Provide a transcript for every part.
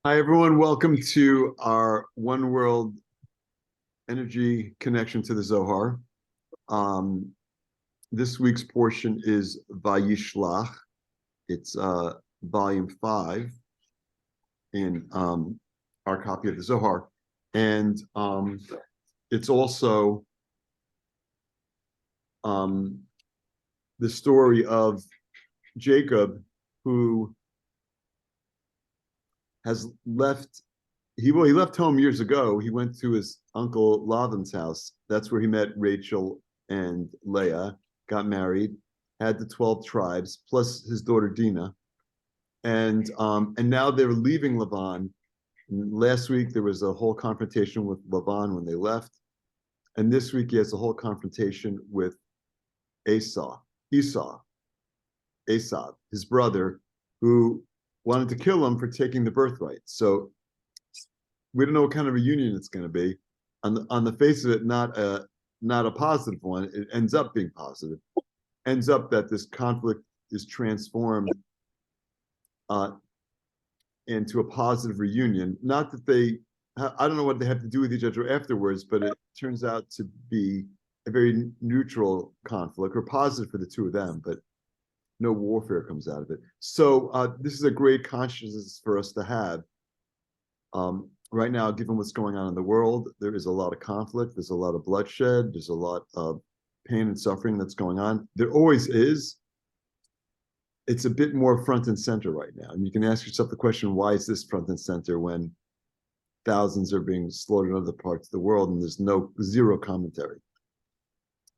Hi, everyone. Welcome to our One World Energy Connection to the Zohar. Um, this week's portion is Vayishlach. It's volume 5 in our copy of the Zohar. And it's also the story of Jacob, who has left he left home years ago. He went to his uncle Lavan's house. That's where he met Rachel and Leah, got married, had the 12 tribes, plus his daughter Dinah. And now they're leaving Lavan. Last week there was a whole confrontation with Lavan when they left. And this week he has a whole confrontation with Esau, his brother, who wanted to kill him for taking the birthright. So we don't know what kind of reunion it's going to be. On the face of it, not a positive one. It ends up being positive. Ends up that this conflict is transformed into a positive reunion. Not that I don't know what they have to do with each other afterwards, but it turns out to be a very neutral conflict, or positive for the two of them, but no warfare comes out of it. So this is a great consciousness for us to have. Right now, given what's going on in the world, there is a lot of conflict, there's a lot of bloodshed, there's a lot of pain and suffering that's going on. There always is. It's a bit more front and center right now. And you can ask yourself the question, why is this front and center when thousands are being slaughtered in other parts of the world and there's zero commentary?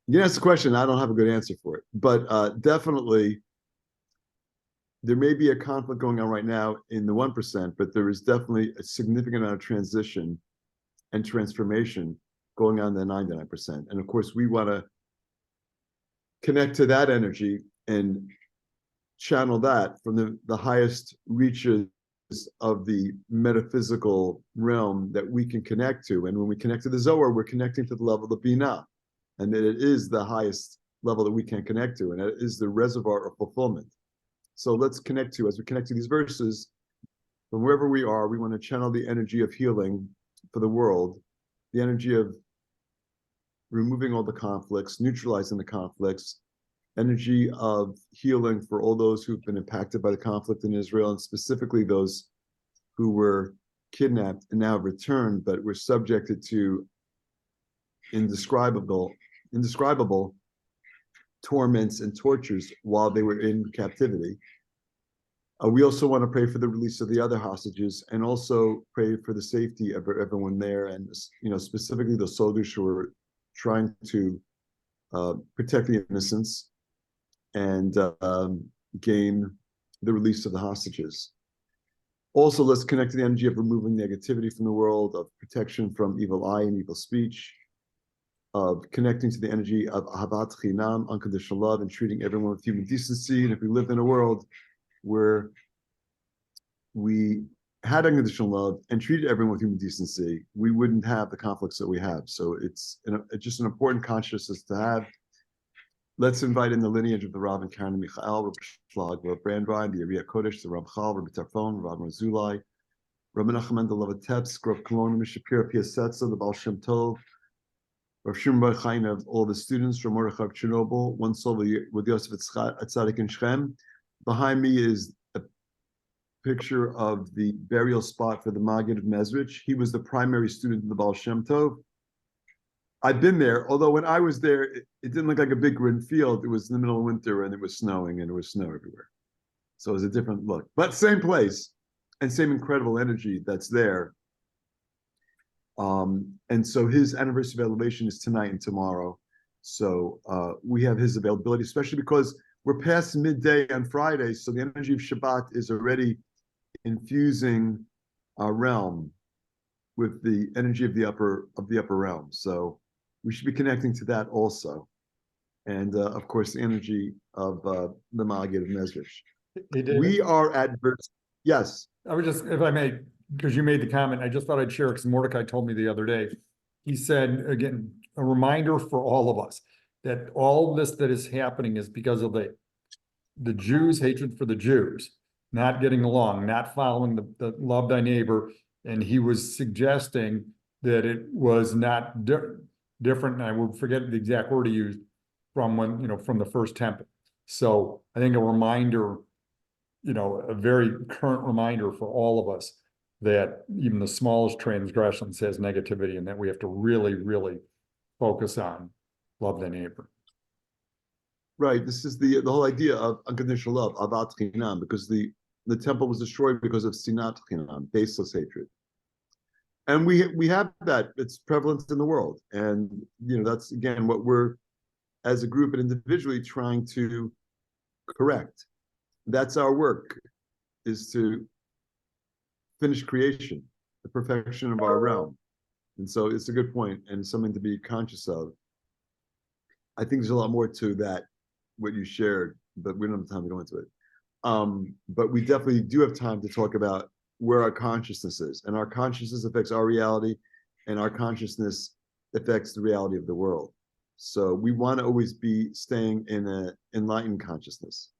You can ask the question, I don't have a good answer for it. But definitely, there may be a conflict going on right now in the 1%, but there is definitely a significant amount of transition and transformation going on in the 99%. And of course, we want to connect to that energy and channel that from the highest reaches of the metaphysical realm that we can connect to. And when we connect to the Zohar, we're connecting to the level of Binah, and that it is the highest level that we can connect to, and it is the reservoir of fulfillment. So let's connect to, as we connect to these verses, from wherever we are, we want to channel the energy of healing for the world, the energy of removing all the conflicts, neutralizing the conflicts, energy of healing for all those who've been impacted by the conflict in Israel, and specifically those who were kidnapped and now returned, but were subjected to indescribable torments and tortures while they were in captivity. We also want to pray for the release of the other hostages, and also pray for the safety of everyone there, and specifically the soldiers who are trying to protect the innocents and gain the release of the hostages. Also, let's connect to the energy of removing negativity from the world, of protection from evil eye and evil speech, of connecting to the energy of ahavat chinam, unconditional love, and treating everyone with human decency. And if we lived in a world where we had unconditional love and treated everyone with human decency, we wouldn't have the conflicts that we have. So it's just an important consciousness to have. Let's invite in the lineage of the Rav and Karen Michael, Rav Shlag, Rav Brandwein, the Ariya Kodesh, the Ramchal, Rav Tarfon, Rav Razulai, Rav Menachem Mendel Levatepsk, Rav Kolon, Mishapira Piasetza, the Baal Shem Tov, Rav Shimon Bar Chaim, of all the students from Mordechai of Chernobyl, one soul with Yosef Atzadik in Shechem. Behind me is a picture of the burial spot for the Maggid of Mezrich. He was the primary student of the Baal Shem Tov. I've been there, although when I was there, it didn't look like a big green field. It was in the middle of winter, and it was snowing, and there was snow everywhere. So it was a different look, but same place and same incredible energy that's there. And so his anniversary of elevation is tonight and tomorrow. So we have his availability, especially because we're past midday on Friday. So the energy of Shabbat is already infusing our realm with the energy of the upper realm. So we should be connecting to that also. And of course, the energy of the Maggid of Mezrich. We are at verse, yes. I would just, if I may, because you made the comment, I just thought I'd share, because Mordecai told me the other day. He said, again, a reminder for all of us that all this that is happening is because of the Jews' hatred for the Jews, not getting along, not following the love thy neighbor. And he was suggesting that it was not different, and I will forget the exact word he used, from when, from the first temple. So I think a reminder, a very current reminder for all of us that even the smallest transgressions has negativity, and that we have to really, really focus on love thy neighbor. Right. This is the whole idea of unconditional love, avat chinam, because the temple was destroyed because of sinat chinam, baseless hatred. And we have that. It's prevalent in the world. And that's again what we're, as a group and individually, trying to correct. That's our work, is to finish creation, the perfection of our realm. And so it's a good point and something to be conscious of. I think there's a lot more to that, what you shared, but we don't have time to go into it. But we definitely do have time to talk about where our consciousness is. And our consciousness affects our reality, and our consciousness affects the reality of the world. So we want to always be staying in an enlightened consciousness.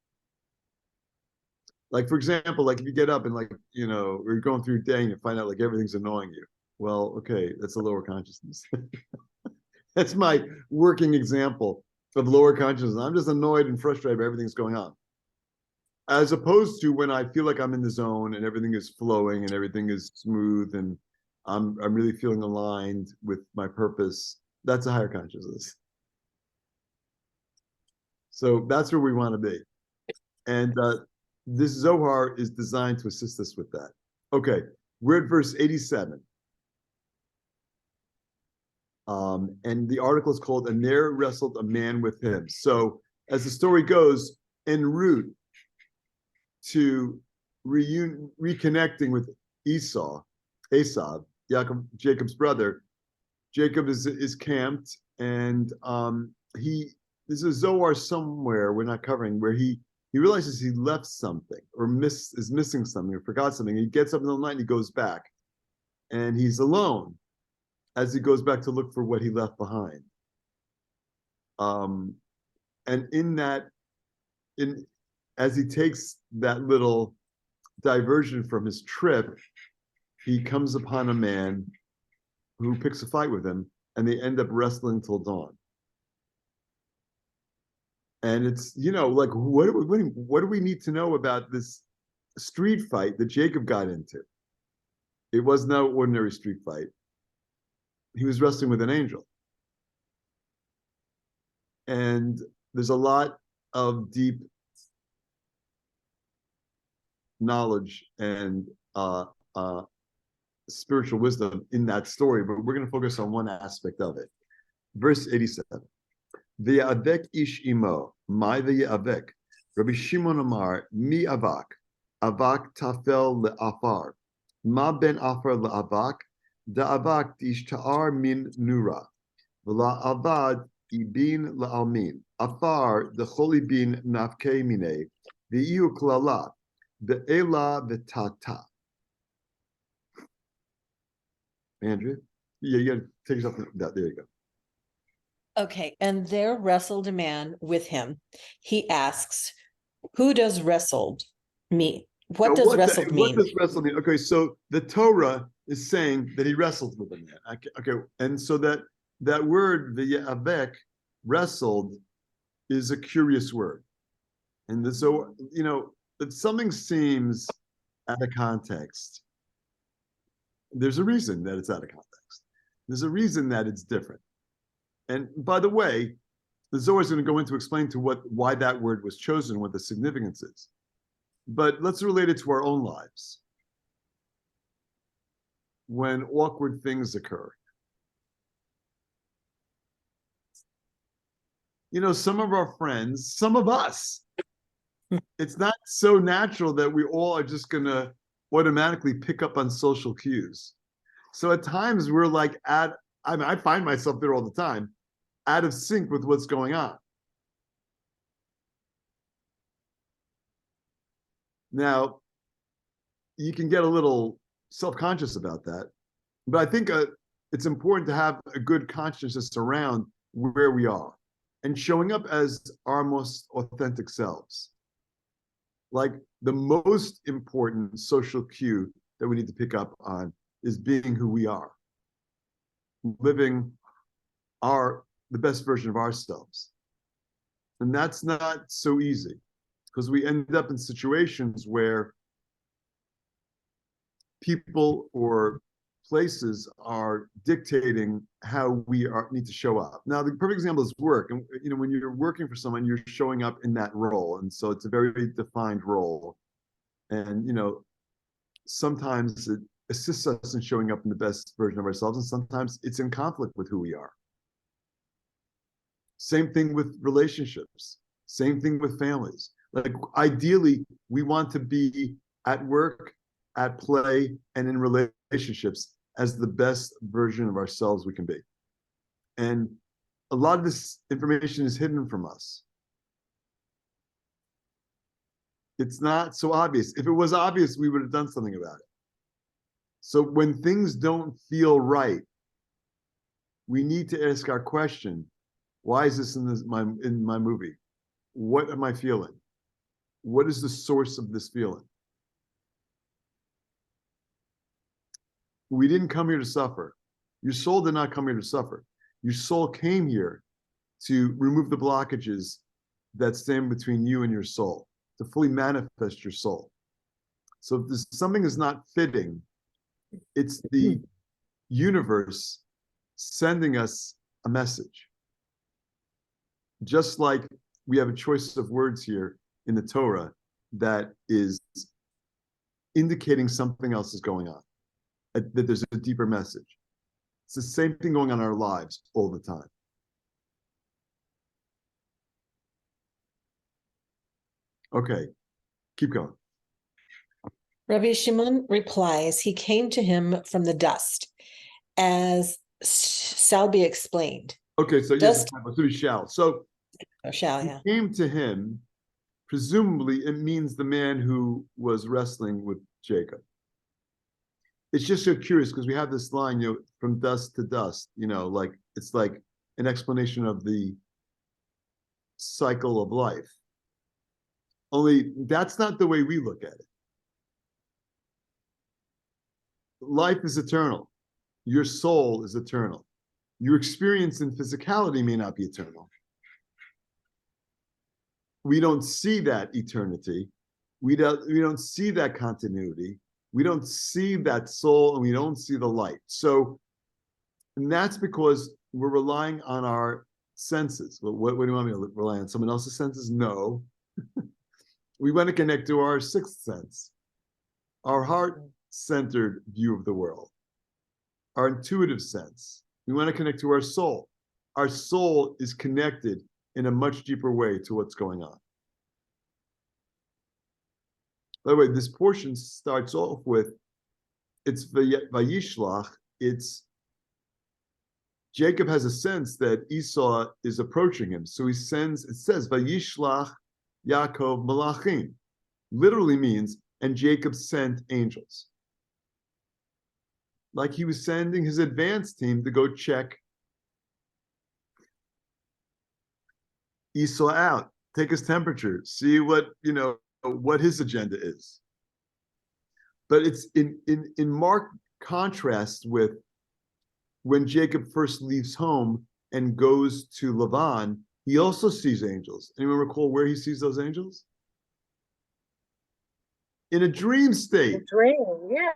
Like, for example, like if you get up and you're going through your day and you find out like everything's annoying you. Well, okay, that's a lower consciousness. That's my working example of lower consciousness. I'm just annoyed and frustrated by everything's going on. As opposed to when I feel like I'm in the zone and everything is flowing and everything is smooth and I'm really feeling aligned with my purpose. That's a higher consciousness. So that's where we want to be. And this Zohar is designed to assist us with that. Okay, we're at verse 87. And the article is called, "And there wrestled a man with him." So as the story goes, en route to reconnecting with Esav, Jacob's brother, Jacob is camped, and there's a Zohar somewhere we're not covering where he realizes he left something or is missing something or forgot something. He gets up in the night and he goes back, and he's alone as he goes back to look for what he left behind. And as he takes that little diversion from his trip, he comes upon a man who picks a fight with him, and they end up wrestling till dawn. And it's, like, what do we need to know about this street fight that Jacob got into? It was no ordinary street fight. He was wrestling with an angel. And there's a lot of deep knowledge and spiritual wisdom in that story, but we're going to focus on one aspect of it. Verse 87. V'ya'avek ish imo, my v'ya'avek. Rabbi Shimon Amar, mi avak, avak tafel le'afar. Ma ben afar le'avak, da'avak tishta'ar min nura. V'la'avad ibin la'almin. Afar decholi bin nafke mine, v'iyu klala, ve'ela v'tata. Andrea? Yeah, you gotta take yourself that. There you go. Okay, and there wrestled a man with him. He asks, who does wrestled mean? What does wrestled mean? What does wrestled mean? Okay, so the Torah is saying that he wrestled with a man. Okay, and so that word, the Ya'avek, wrestled, is a curious word. And so, if something seems out of context, there's a reason that it's out of context. There's a reason that it's different. And by the way, the Zohar is going to go into explain to why that word was chosen, what the significance is. But let's relate it to our own lives. When awkward things occur. Some of our friends, some of us, it's not so natural that we all are just going to automatically pick up on social cues. So at times we're like I find myself there all the time, out of sync with what's going on. Now, you can get a little self-conscious about that, but I think it's important to have a good consciousness around where we are and showing up as our most authentic selves. Like the most important social cue that we need to pick up on is being who we are, living the best version of ourselves. And that's not so easy, because we end up in situations where people or places are dictating how we need to show up. Now, the perfect example is work. And when you're working for someone, you're showing up in that role. And so it's a very defined role. And sometimes it assists us in showing up in the best version of ourselves, and sometimes it's in conflict with who we are. Same thing with relationships, same thing with families. Like, ideally, we want to be at work, at play, and in relationships as the best version of ourselves we can be. And a lot of this information is hidden from us. It's not so obvious. If it was obvious, we would have done something about it. So when things don't feel right, we need to ask our question: why is this in my movie? What am I feeling? What is the source of this feeling? We didn't come here to suffer. Your soul did not come here to suffer. Your soul came here to remove the blockages that stand between you and your soul, to fully manifest your soul. So if something is not fitting, it's the universe sending us a message. Just like we have a choice of words here in the Torah that is indicating something else is going on, that there's a deeper message. It's the same thing going on in our lives all the time. Okay, keep going. Rabbi Shimon replies, he came to him from the dust, as Salby explained. Okay, so yes, we shall. So he came to him, presumably it means the man who was wrestling with Jacob. It's just so curious because we have this line, from dust to dust, like it's like an explanation of the cycle of life. Only that's not the way we look at it. Life is eternal. Your soul is eternal. Your experience in physicality may not be eternal. We don't see that eternity. We don't see that continuity. We don't see that soul, and we don't see the light. So, and that's because we're relying on our senses. Well, what do you want me to rely on? Someone else's senses? No. We want to connect to our sixth sense, our heart-centered view of the world, our intuitive sense. We want to connect to our soul. Our soul is connected in a much deeper way to what's going on. By the way, this portion starts off with, it's Vayishlach, it's Jacob has a sense that Esau is approaching him. So it says, Vayishlach Yaakov Malachim, literally means, and Jacob sent angels. Like he was sending his advance team to go check Esau out, take his temperature, see what his agenda is. But it's in marked contrast with when Jacob first leaves home and goes to Lavan. He also sees angels. Anyone recall where he sees those angels? In a dream state.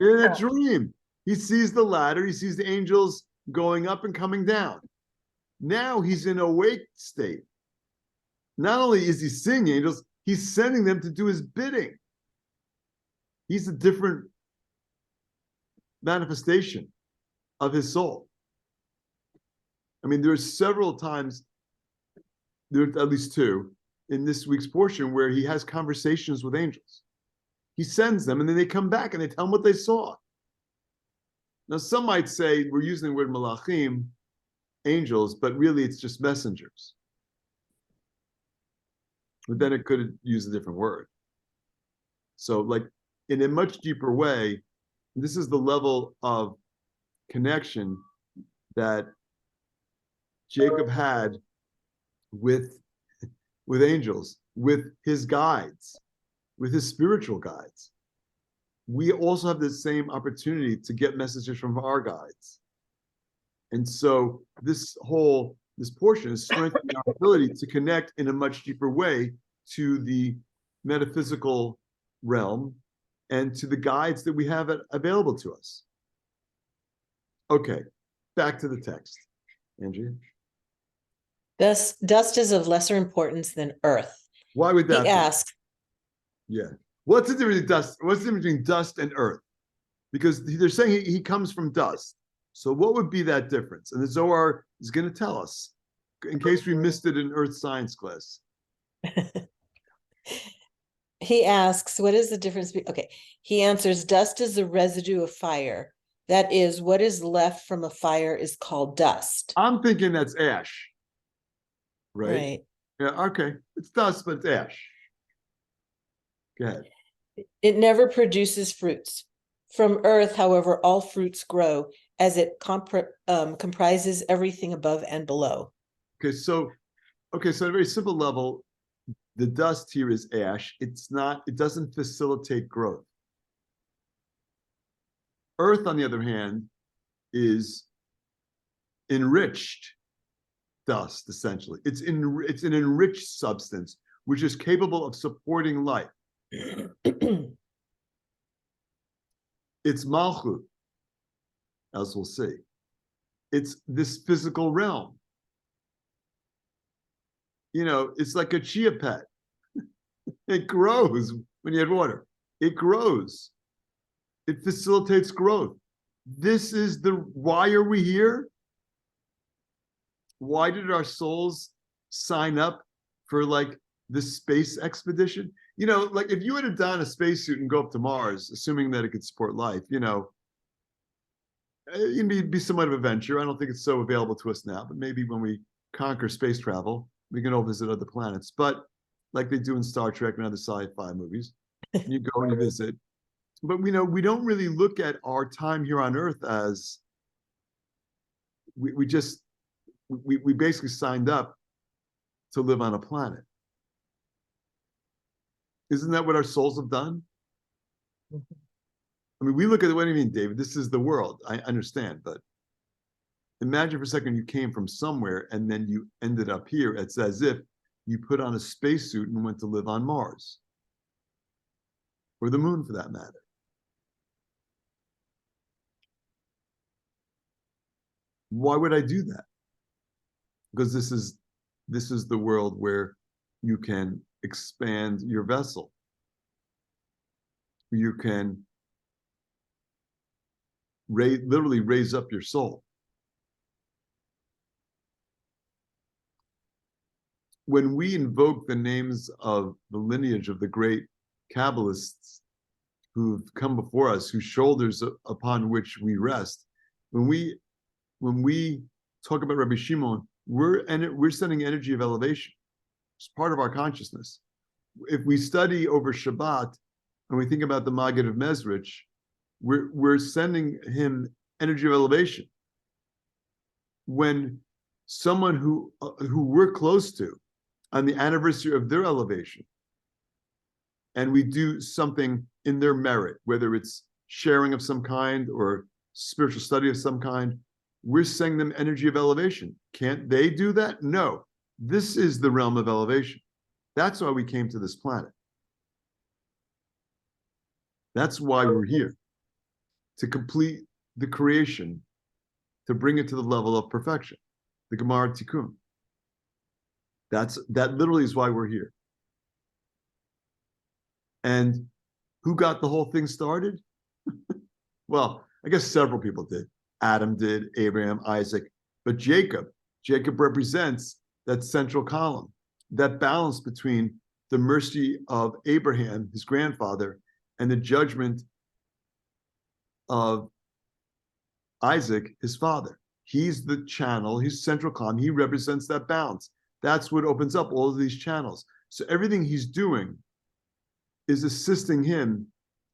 In a dream. He sees the ladder. He sees the angels going up and coming down. Now he's in a wake state. Not only is he seeing angels, he's sending them to do his bidding. He's a different manifestation of his soul. I mean, there are several times, there are at least two, in this week's portion where he has conversations with angels. He sends them, and then they come back and they tell him what they saw. Now, some might say we're using the word malachim, angels, but really it's just messengers. But then it could use a different word. So, like, in a much deeper way, this is the level of connection that Jacob had with angels, with his guides, with his spiritual guides. We also have the same opportunity to get messages from our guides. And so this portion is strengthening our ability to connect in a much deeper way to the metaphysical realm and to the guides that we have available to us. Okay, back to the text. Andrea? Thus, dust is of lesser importance than earth. Why would that He be? asks, Yeah. What's the difference between dust? What's the difference between dust and earth? Because they're saying he comes from dust. So what would be that difference? And the Zohar is going to tell us, in case we missed it in earth science class. he asks, what is the difference? Okay. He answers, dust is the residue of fire. That is, what is left from a fire is called dust. I'm thinking that's ash. Right? Right. Yeah, okay. It's dust, but it's ash. Go ahead. It never produces fruits. From earth, however, all fruits grow as it comprises everything above and below. Okay, so at a very simple level, the dust here is ash. It doesn't facilitate growth. Earth, on the other hand, is enriched dust, essentially. It's an enriched substance, which is capable of supporting life. It's Malchut, as we'll see. It's this physical realm. You know, it's like a chia pet. It grows when you add water. It grows. It facilitates growth. This is why are we here? Why did our souls sign up for like this space expedition? You know, like if you had to don a spacesuit and go up to Mars, assuming that it could support life, you know, it'd be somewhat of a venture. I don't think it's so available to us now, but maybe when we conquer space travel, we can all visit other planets. But like they do in Star Trek and other sci-fi movies, you go and you visit. But we don't really look at our time here on Earth as we basically signed up to live on a planet. Isn't that what our souls have done? I mean, we look at it, what do you mean, David? This is the world. I understand, but imagine for a second you came from somewhere and then you ended up here. It's as if you put on a spacesuit and went to live on Mars. Or the moon, for that matter. Why would I do that? Because this is the world where you can expand your vessel. You can literally raise up your soul. When we invoke the names of the lineage of the great Kabbalists who've come before us, whose shoulders upon which we rest, when we talk about Rabbi Shimon, we're sending energy of elevation. It's part of our consciousness. If we study over Shabbat and we think about the Maggid of Mezrich, we're sending him energy of elevation. When someone who we're close to, on the anniversary of their elevation, and we do something in their merit, whether it's sharing of some kind or spiritual study of some kind, we're sending them energy of elevation. Can't they do that? No. This is the realm of elevation. That's why we came to this planet. That's why we're here, to complete the creation, to bring it to the level of perfection, the Gemara Tikkun. That literally is why we're here. And who got the whole thing started? Well, I guess several people did. Adam did, Abraham, Isaac, but Jacob represents that central column, that balance between the mercy of Abraham, his grandfather, and the judgment of Isaac, his father. He's the channel, he's central column, he represents that balance. That's what opens up all of these channels. So everything he's doing is assisting him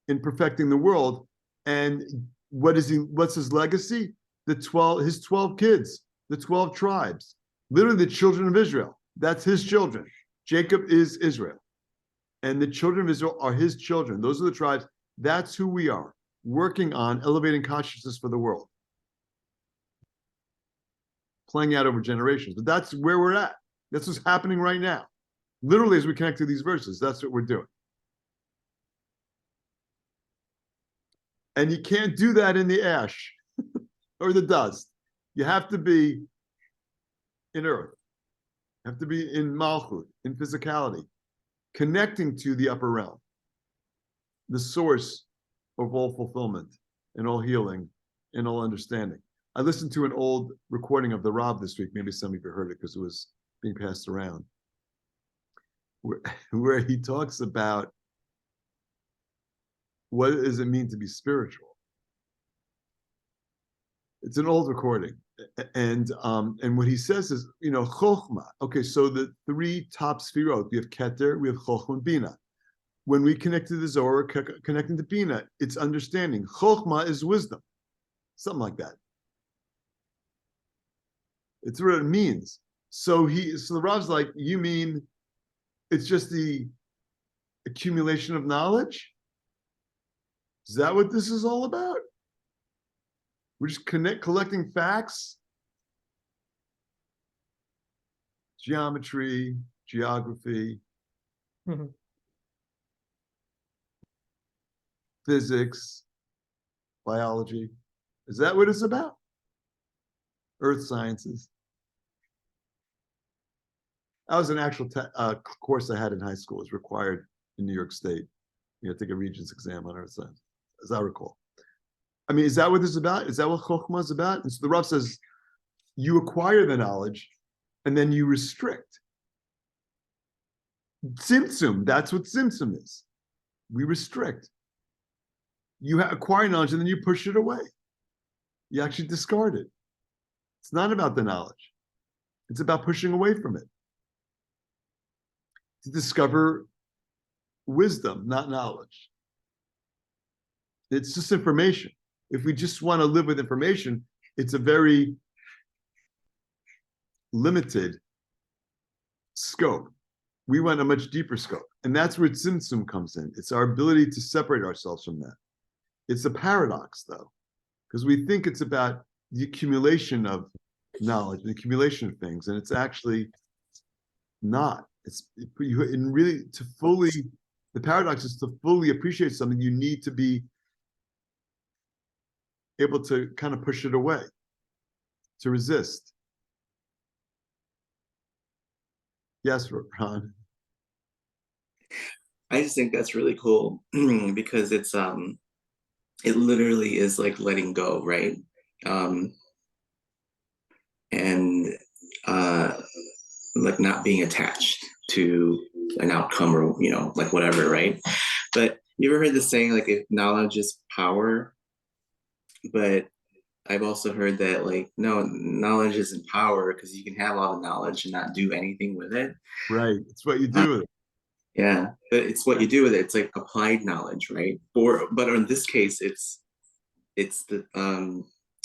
in perfecting the world. And what's his legacy? His 12 kids, the 12 tribes, literally the children of Israel. That's his children. Jacob is Israel. And the children of Israel are his children. Those are the tribes. That's who we are, working on elevating consciousness for the world. Playing out over generations. But that's where we're at. That's what's happening right now. Literally, as we connect to these verses, that's what we're doing. And you can't do that in the ash or the dust. You have to be in earth. You have to be in malchut, in physicality, connecting to the upper realm, the source of all fulfillment and all healing and all understanding. I listened to an old recording of the Rav this week. Maybe some of you heard it because it was being passed around, where he talks about what does it mean to be spiritual. It's an old recording, and what he says is, chokhmah. Okay, so the three top sfirot, we have Keter, we have chokhmah, and bina. When we connect to the Zohar, connecting to bina, it's understanding. Chokhmah is wisdom, something like that. It's what it means. So the Rav's like, you mean it's just the accumulation of knowledge? Is that what this is all about? We're just collecting facts, geometry, geography, physics, biology. Is that what it's about? Earth sciences. That was an actual course I had in high school. It was required in New York State. You had to take a Regents exam on earth science, as I recall. I mean, is that what this is about? Is that what Chokhmah is about? And so the Rav says, you acquire the knowledge and then you restrict. Tzimtzum, that's what Tzimtzum is. We restrict. You acquire knowledge and then you push it away. You actually discard it. It's not about the knowledge. It's about pushing away from it. To discover wisdom, not knowledge. It's just information. If we just want to live with information, it's a very limited scope. We want a much deeper scope. And that's where Tzimtzum comes in. It's our ability to separate ourselves from that. It's a paradox, though, because we think it's about the accumulation of knowledge, the accumulation of things, and it's actually not. The paradox is to fully appreciate something, you need to be able to kind of push it away, to resist. Yes, Ron. I just think that's really cool because it literally is like letting go, right? And like not being attached to an outcome or, like whatever, right? But you ever heard the saying, like, if knowledge is power? But I've also heard that, like, no, knowledge isn't power because you can have all the knowledge and not do anything with it. Right. It's what you do with it. Yeah, but it's what you do with it. It's like applied knowledge, right? But in this case, it's the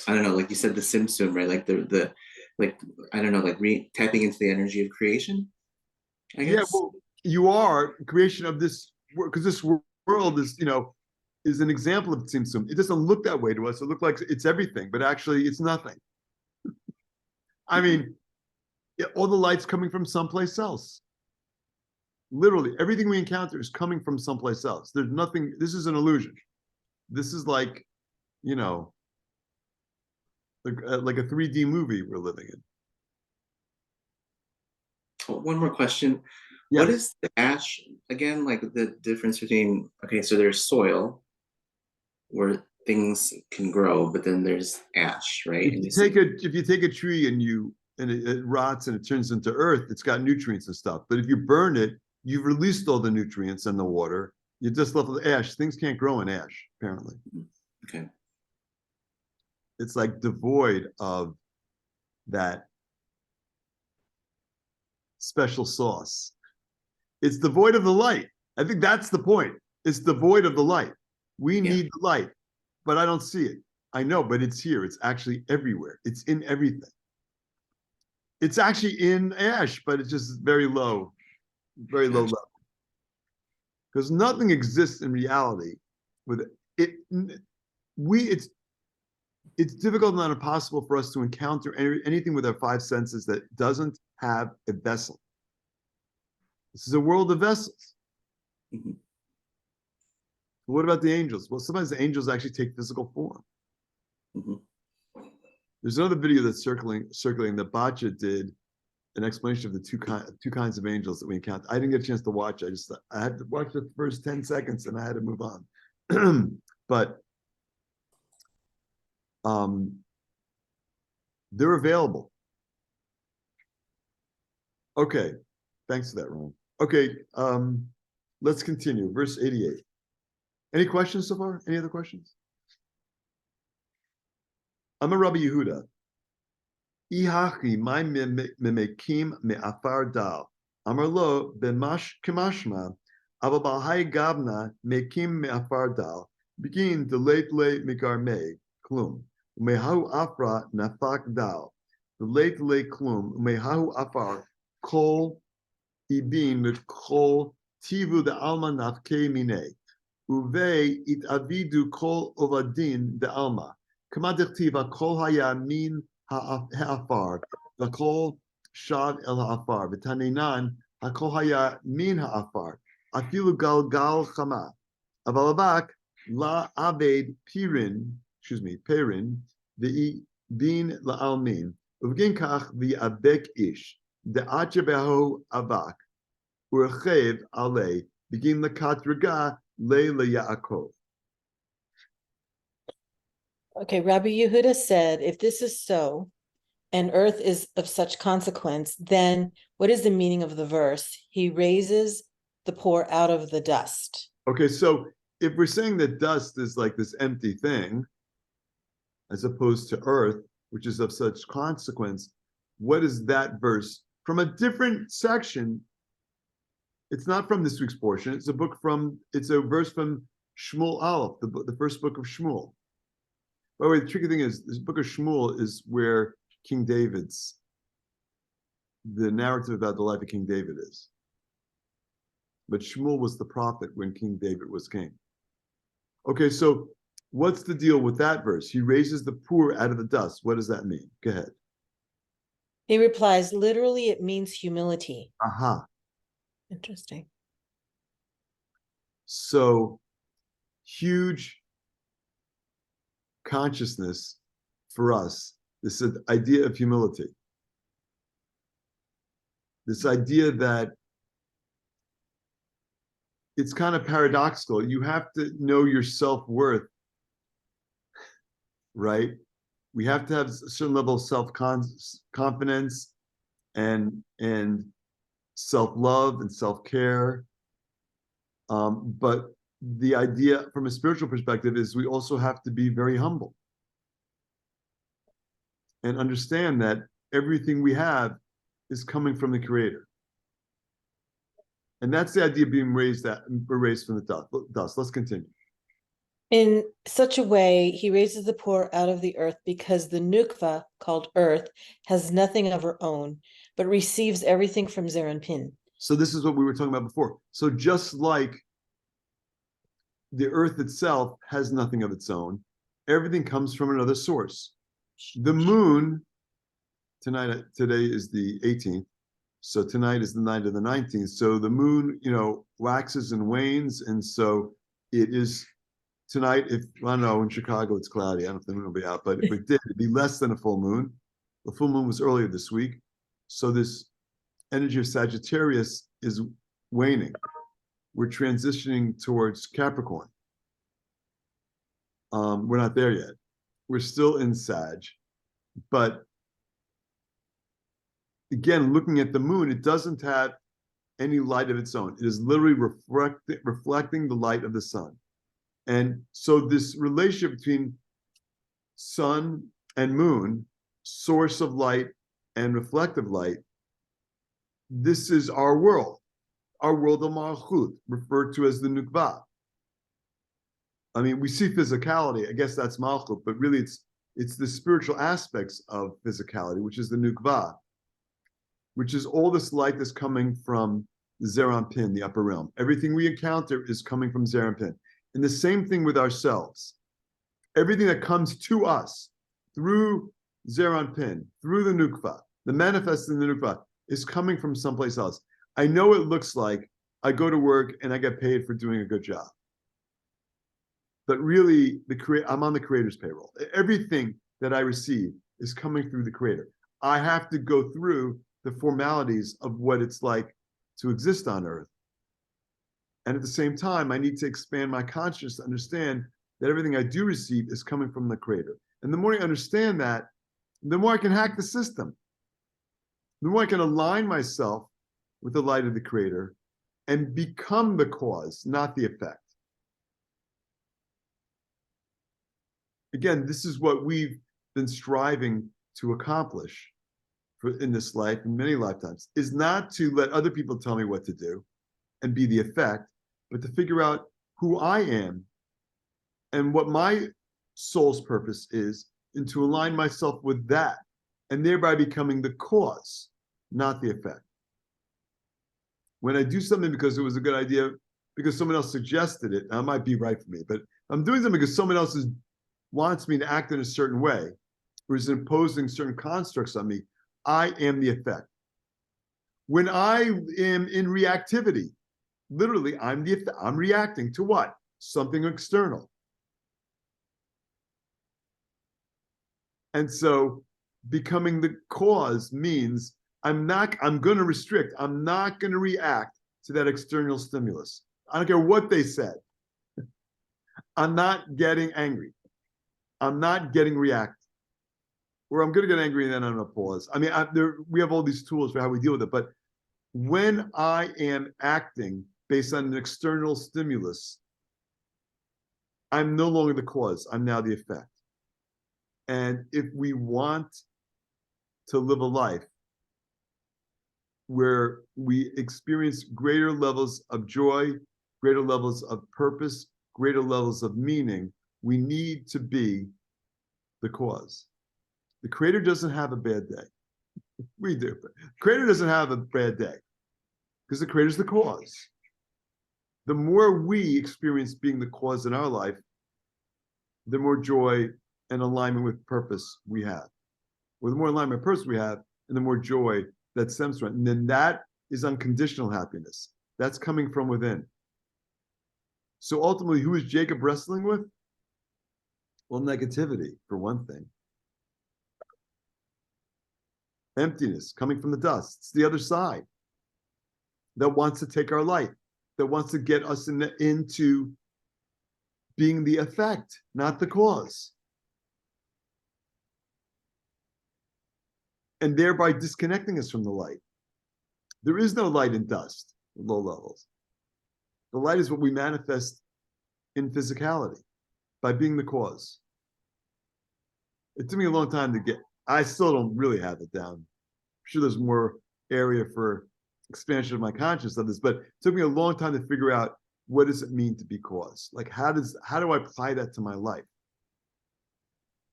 I don't know, like you said, the Simsum, right? Like the like, I don't know, like tapping into the energy of creation, I guess. Yeah, well, you are creation of this world, because this world is, is an example of Tzimtzum. It doesn't look that way to us. It looks like it's everything, but actually it's nothing. I mean, all the light's coming from someplace else. Literally, everything we encounter is coming from someplace else. There's nothing, this is an illusion. This is like, like a 3D movie we're living in. One more question. Yes. What is the ash again? Like the difference between, okay, so there's soil where things can grow, but then there's ash, right? If you take a tree and it rots and it turns into earth, it's got nutrients and stuff. But if you burn it, you've released all the nutrients and the water. You're just left with ash. Things can't grow in ash, apparently. Okay. It's like devoid of that special sauce. It's devoid of the light. I think that's the point. It's devoid of the light. We need the light, but I don't see it. I know, but it's here. It's actually everywhere. It's in everything. It's actually in ash, but it's just very low level. because nothing exists in reality with it. It's difficult, not impossible, for us to encounter anything with our five senses that doesn't have a vessel. This is a world of vessels. Mhm. What about the angels? Well, sometimes the angels actually take physical form. Mhm. There's another video that's circulating that Bacha did an explanation of the two kinds of angels that we encounter. I didn't get a chance to watch. I had to watch the first 10 seconds and I had to move on. But they're available. Okay, thanks for that, Ron. Okay, let's continue. Verse 88. Any questions so far? Any other questions? I'm a Rabbi Yehuda. Ihachi my memekim me'afar dal. Amar lo b'mash kemashma. Ava b'hai gavna mekim me'afar dal. Begin to late megarme klum. Mehahu afra nafak dal. The late klum. Mehahu afar kol ibin mit kol tivu de alma nafke mine. Uve it avidu kol ovadin de alma. Kama dechtiva kol haya min ha'afar, v'kol shav el ha'afar, v'tanenan ha'kol haya min ha'afar, afilu galgal chama. Avalabak la aved perin, v'i bin la'almin, uvgin kach v'abek ish, de'ache beho avak, u'rechev alei, begin lakat rega le Yaakov. Okay, Rabbi Yehuda said, if this is so, and earth is of such consequence, then what is the meaning of the verse? He raises the poor out of the dust. Okay, so if we're saying that dust is like this empty thing, as opposed to earth, which is of such consequence, what is that verse from a different section? It's not from this week's portion. It's a verse from Shmuel Aleph, the first book of Shmuel. By the way, the tricky thing is, this book of Shmuel is where King David's, the narrative about the life of King David is. But Shmuel was the prophet when King David was king. Okay, so what's the deal with that verse? He raises the poor out of the dust. What does that mean? Go ahead. He replies, literally, it means humility. Aha. Interesting. So huge consciousness for us, this idea of humility. This idea that it's kind of paradoxical. You have to know your self-worth, right? We have to have a certain level of self-confidence and self-love and self-care. But the idea from a spiritual perspective is we also have to be very humble and understand that everything we have is coming from the Creator. And that's the idea of being raised from the dust. Let's continue. In such a way, he raises the poor out of the earth because the nukva, called earth, has nothing of her own, but receives everything from Zeranpin. So this is what we were talking about before. So just like the earth itself has nothing of its own, everything comes from another source. The moon, today is the 18th, so tonight is the night of the 19th. So the moon, waxes and wanes, and so it is tonight. If I don't know, in Chicago it's cloudy. I don't know if the moon will be out, but if it did, it'd be less than a full moon. The full moon was earlier this week, so this energy of Sagittarius is waning. We're transitioning towards Capricorn. We're not there yet. We're still in Sag, but again, looking at the moon, it doesn't have any light of its own. It is literally reflecting the light of the sun. And so this relationship between sun and moon, source of light and reflective light, this is our world of Malchut, referred to as the Nukva. I mean, we see physicality, I guess that's Malchut, but really it's the spiritual aspects of physicality, which is the Nukva, which is all this light that's coming from the Zeranpin, the upper realm. Everything we encounter is coming from Zeranpin. And the same thing with ourselves. Everything that comes to us through Zeranpin, through the Nukva, the manifest in the Nukva, is coming from someplace else. I know it looks like I go to work and I get paid for doing a good job. But really, I'm on the creator's payroll. Everything that I receive is coming through the creator. I have to go through the formalities of what it's like to exist on earth. And at the same time, I need to expand my consciousness to understand that everything I do receive is coming from the creator. And the more I understand that, the more I can hack the system. The more I can align myself with the light of the creator and become the cause, not the effect. Again, this is what we've been striving to accomplish in this life, in many lifetimes, is not to let other people tell me what to do and be the effect, but to figure out who I am and what my soul's purpose is, and to align myself with that, and thereby becoming the cause, not the effect. When I do something because it was a good idea, because someone else suggested it, that might be right for me, but I'm doing something because someone else wants me to act in a certain way, or is imposing certain constructs on me, I am the effect. When I am in reactivity, literally, I'm reacting to what? Something external. And so becoming the cause means I'm going to restrict, I'm not going to react to that external stimulus. I don't care what they said. I'm not getting angry. I'm not getting reactive. Or I'm going to get angry and then I'm going to pause. I mean, we have all these tools for how we deal with it, but when I am acting based on an external stimulus, I'm no longer the cause, I'm now the effect. And if we want to live a life where we experience greater levels of joy, greater levels of purpose, greater levels of meaning, we need to be the cause. The creator doesn't have a bad day. We do. But the creator doesn't have a bad day because the creator is the cause. The more we experience being the cause in our life, the more joy and alignment with purpose we have. Or the more alignment with purpose we have, and the more joy that stems from it. And then that is unconditional happiness. That's coming from within. So ultimately, who is Jacob wrestling with? Well, negativity, for one thing. Emptiness coming from the dust. It's the other side that wants to take our life, that wants to get us into being the effect, not the cause. And thereby disconnecting us from the light. There is no light in dust at low levels. The light is what we manifest in physicality by being the cause. It took me a long time to get, I still don't really have it down. I'm sure there's more area for expansion of my consciousness of this, but it took me a long time to figure out what does it mean to be cause? Like how do I apply that to my life?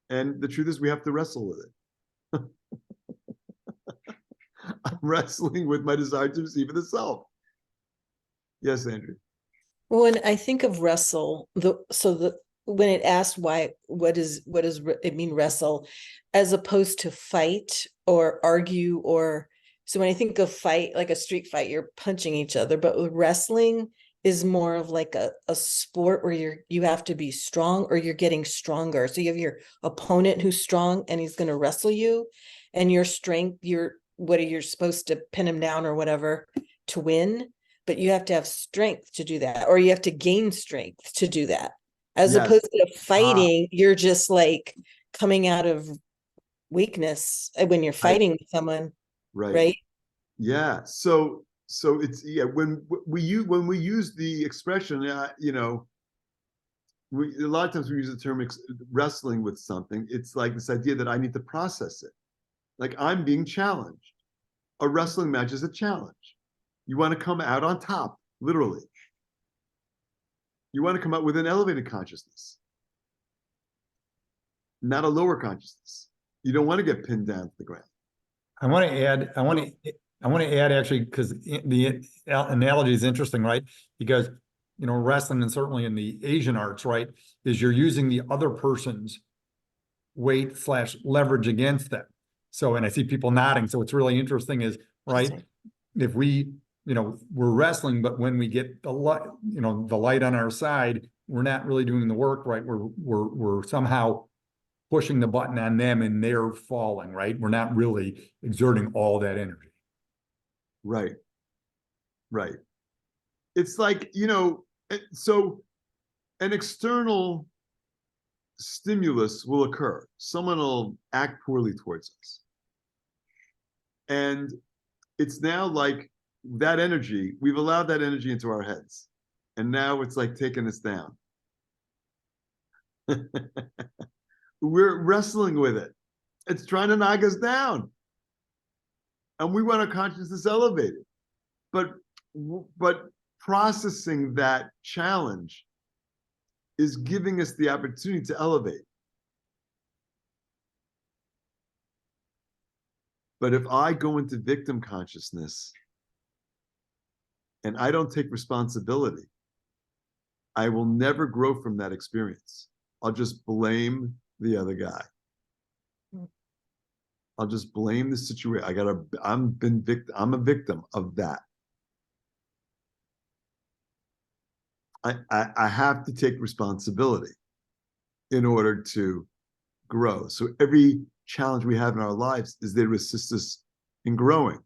And the truth is we have to wrestle with it. I'm wrestling with my desire to receive the self. Yes, Andrew. When I think of wrestle, when it asked what does it mean wrestle, as opposed to fight or argue, or so when I think of fight, like a street fight, you're punching each other, but with wrestling is more of like a sport where you have to be strong or you're getting stronger. So you have your opponent who's strong and he's going to wrestle you, and your strength, you're supposed to pin him down or whatever to win, but you have to have strength to do that, or you have to gain strength to do that. As opposed to fighting, you're just like coming out of weakness when you're fighting with someone, right? Yeah. So it's when we use the expression, a lot of times we use the term wrestling with something. It's like this idea that I need to process it. Like I'm being challenged. A wrestling match is a challenge. You want to come out on top, literally. You want to come out with an elevated consciousness, not a lower consciousness. You don't want to get pinned down to the ground. I want to I want to add actually, because the analogy is interesting, right? Because, wrestling and certainly in the Asian arts, right, is you're using the other person's weight / leverage against them. So, and I see people nodding. So what's really interesting is, right, if we, we're wrestling, but when we get the light, the light on our side, we're not really doing the work, right? We're somehow pushing the button on them and they're falling, right? We're not really exerting all that energy. Right. Right. It's like, so an external stimulus will occur. Someone will act poorly towards us. And it's now like that energy, we've allowed that energy into our heads. And now it's like taking us down. We're wrestling with it. It's trying to knock us down. And we want our consciousness elevated. But processing that challenge is giving us the opportunity to elevate. But if I go into victim consciousness and I don't take responsibility, I will never grow from that experience. I'll just blame the other guy. I'll just blame the situation. I'm a victim of that. I have to take responsibility in order to grow. So every challenge we have in our lives is there to assist us in growing,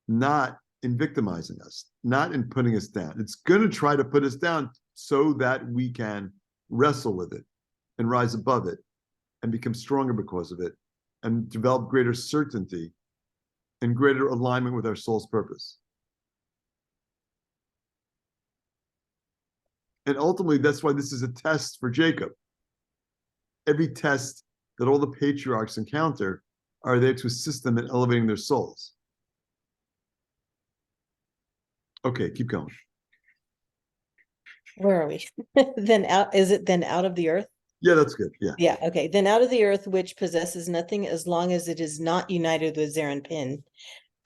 not in victimizing us, not in putting us down. It's going to try to put us down so that we can wrestle with it and rise above it and become stronger because of it and develop greater certainty and greater alignment with our soul's purpose. And ultimately, that's why this is a test for Jacob. Every test that all the patriarchs encounter are there to assist them in elevating their souls. Okay, keep going. Where are we? Is it then out of the earth? Yeah, that's good. Yeah. Yeah, okay. Then out of the earth, which possesses nothing as long as it is not united with Zer and Pin,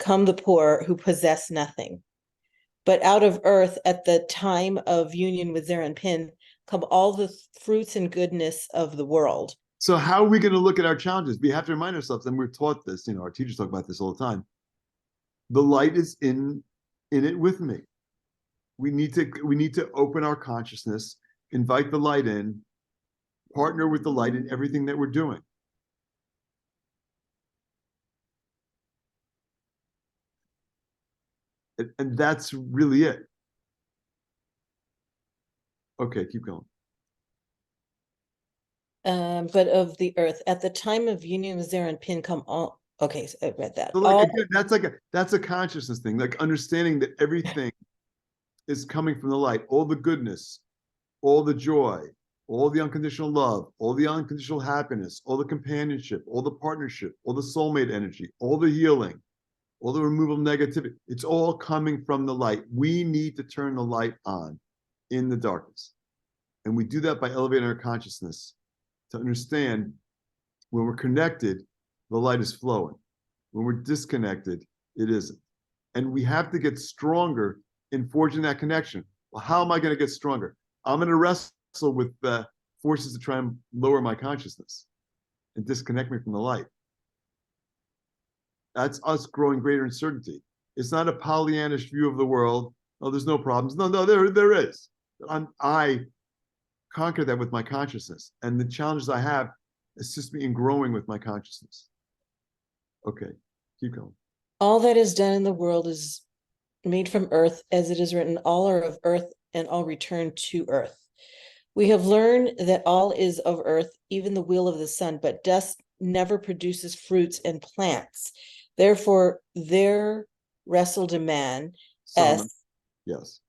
come the poor who possess nothing. But out of earth, at the time of union with Zer and Pin, come all the fruits and goodness of the world. So how are we going to look at our challenges? We have to remind ourselves, and we're taught this, our teachers talk about this all the time. The light is in it with me. We need to open our consciousness, invite the light in, partner with the light in everything that we're doing. And that's really it. Okay, keep going. But of the earth, at the time of union with Zer and Pin, come all. Okay, so I read that. So like, again, that's a consciousness thing, like understanding that everything is coming from the light, all the goodness, all the joy, all the unconditional love, all the unconditional happiness, all the companionship, all the partnership, all the soulmate energy, all the healing, all the removal of negativity. It's all coming from the light. We need to turn the light on in the darkness. And we do that by elevating our consciousness to understand when we're connected, the light is flowing. When we're disconnected, it isn't. And we have to get stronger in forging that connection. Well, how am I going to get stronger? I'm going to wrestle with forces to try and lower my consciousness and disconnect me from the light. That's us growing greater in certainty. It's not a Pollyannish view of the world. Oh, there's no problems. No, there is. I conquer that with my consciousness. And the challenges I have assist me in growing with my consciousness. Okay, keep going. All that is done in the world is made from earth, as it is written, all are of earth and all return to earth. We have learned that all is of earth, even the wheel of the sun, but dust never produces fruits and plants. Therefore, there wrestled a man, Yes,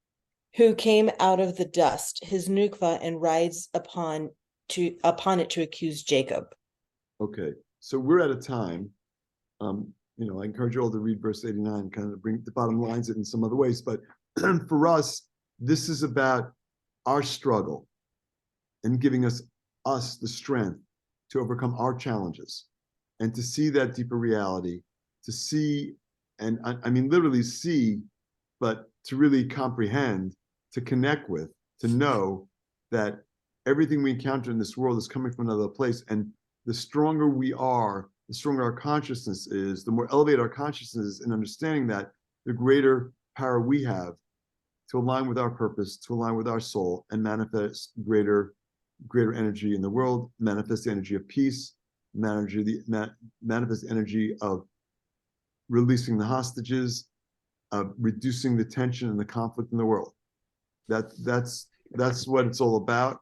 who came out of the dust, his nukva, and rides upon it to accuse Jacob. Okay, so we're at a time, I encourage you all to read verse 89, kind of bring the bottom lines it in some other ways, but for us, this is about our struggle and giving us the strength to overcome our challenges and to see that deeper reality, to see and I mean, literally see, but to really comprehend, to connect with, to know that everything we encounter in this world is coming from another place. And the stronger we are, the stronger our consciousness is, the more elevated our consciousness is in understanding that, the greater power we have to align with our purpose, to align with our soul, and manifest greater energy in the world, manifest the energy of peace, manifest energy of releasing the hostages, of reducing the tension and the conflict in the world. That's what it's all about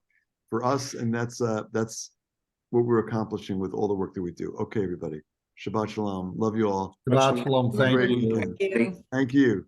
for us, and that's what we're accomplishing with all the work that we do. Okay, everybody. Shabbat shalom. Love you all. Shabbat shalom. Thank Great you. weekend. Thank you. Thank you.